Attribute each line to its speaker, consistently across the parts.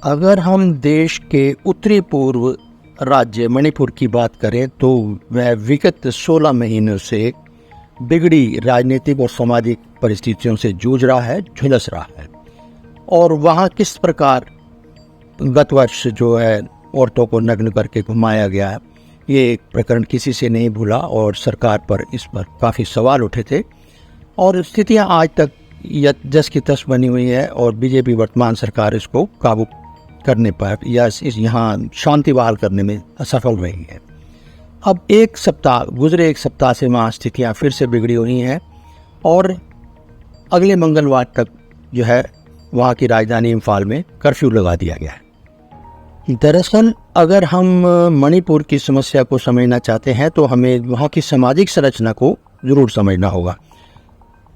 Speaker 1: अगर हम देश के उत्तरी पूर्व राज्य मणिपुर की बात करें तो वह विगत 16 महीनों से बिगड़ी राजनीतिक और सामाजिक परिस्थितियों से जूझ रहा है, झुलस रहा है। और वहाँ किस प्रकार गत वर्ष जो है औरतों को नग्न करके घुमाया गया है, ये एक प्रकरण किसी से नहीं भूला और सरकार पर इस पर काफ़ी सवाल उठे थे। और स्थितियाँ आज तक जस की तस बनी हुई है और बीजेपी वर्तमान सरकार इसको काबू करने पर या इस यहाँ शांति बहाल करने में असफल रही है। अब एक सप्ताह से वहाँ स्थितियाँ फिर से बिगड़ी हुई हैं और अगले मंगलवार तक जो है वहाँ की राजधानी इम्फाल में कर्फ्यू लगा दिया गया है। दरअसल अगर हम मणिपुर की समस्या को समझना चाहते हैं तो हमें वहाँ की सामाजिक संरचना को ज़रूर समझना होगा।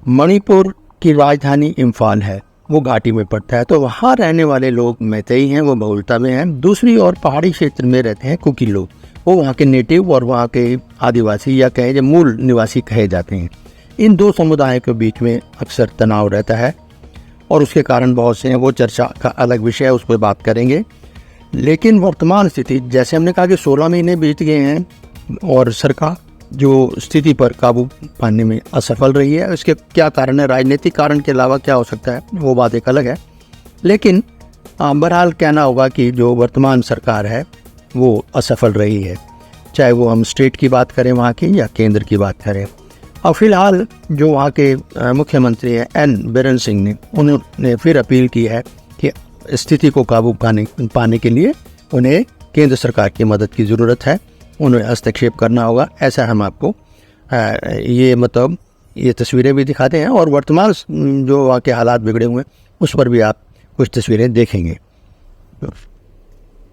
Speaker 1: मणिपुर की राजधानी इम्फाल है, वो घाटी में पड़ता है, तो वहाँ रहने वाले लोग मैतेई हैं, वो बहुलता में हैं। दूसरी ओर पहाड़ी क्षेत्र में रहते हैं कुकी लोग, वो वहाँ के नेटिव और वहाँ के आदिवासी या कहें जो मूल निवासी कहे जाते हैं। इन दो समुदायों के बीच में अक्सर तनाव रहता है और उसके कारण बहुत से हैं, वो चर्चा का अलग विषय है, उस पर बात करेंगे। लेकिन वर्तमान स्थिति, जैसे हमने कहा कि 16 महीने बीत गए हैं और सरकार जो स्थिति पर काबू पाने में असफल रही है, इसके क्या कारण है, राजनीतिक कारण के अलावा क्या हो सकता है, वो बात एक अलग है। लेकिन बहरहाल कहना होगा कि जो वर्तमान सरकार है वो असफल रही है, चाहे वो हम स्टेट की बात करें वहाँ की या केंद्र की बात करें। और फिलहाल जो वहाँ के मुख्यमंत्री हैं एन बीरेन सिंह ने, उन्होंने फिर अपील की है कि स्थिति को काबू पाने के लिए उन्हें केंद्र सरकार की मदद की ज़रूरत है, उन्हें हस्तक्षेप करना होगा। ऐसा हम आपको ये तस्वीरें भी दिखाते हैं और वर्तमान जो वहाँ के हालात बिगड़े हुए हैं उस पर भी आप कुछ तस्वीरें देखेंगे।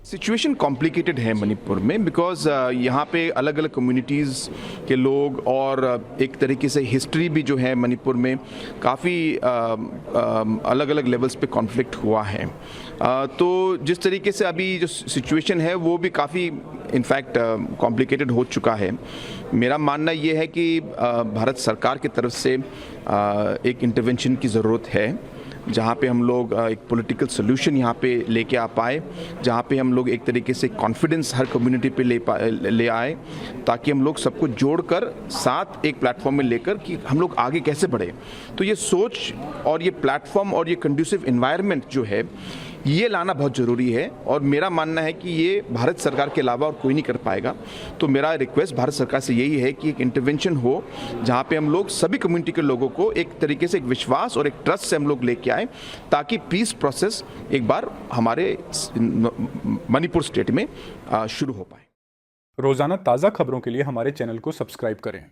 Speaker 2: सिचुएशन कॉम्प्लिकेटेड है मणिपुर में बिकॉज यहाँ पे अलग अलग कम्युनिटीज़ के लोग और एक तरीके से हिस्ट्री भी जो है मणिपुर में काफ़ी अलग अलग लेवल्स पे कॉन्फ्लिक्ट हुआ है। तो जिस तरीके से अभी जो सिचुएशन है वो भी काफ़ी इनफैक्ट कॉम्प्लिकेटेड हो चुका है। मेरा मानना ये है कि भारत सरकार की तरफ से एक इंटरवेंशन की ज़रूरत है, जहाँ पे हम लोग एक पॉलिटिकल सोल्यूशन यहाँ पे लेके आ पाए, जहाँ पे हम लोग एक तरीके से कॉन्फिडेंस हर कम्युनिटी पे ले आए, ताकि हम लोग सबको जोड़कर साथ एक प्लेटफॉर्म में लेकर कि हम लोग आगे कैसे बढ़े। तो ये सोच और ये प्लेटफॉर्म और ये कंड्यूसिव एनवायरनमेंट जो है ये लाना बहुत ज़रूरी है और मेरा मानना है कि ये भारत सरकार के अलावा और कोई नहीं कर पाएगा। तो मेरा रिक्वेस्ट भारत सरकार से यही है कि एक इंटरवेंशन हो जहाँ पे हम लोग सभी कम्युनिटी के लोगों को एक तरीके से एक विश्वास और एक ट्रस्ट से हम लोग लेके आए, ताकि पीस प्रोसेस एक बार हमारे मणिपुर स्टेट में शुरू हो पाए।
Speaker 3: रोज़ाना ताज़ा खबरों के लिए हमारे चैनल को सब्सक्राइब करें।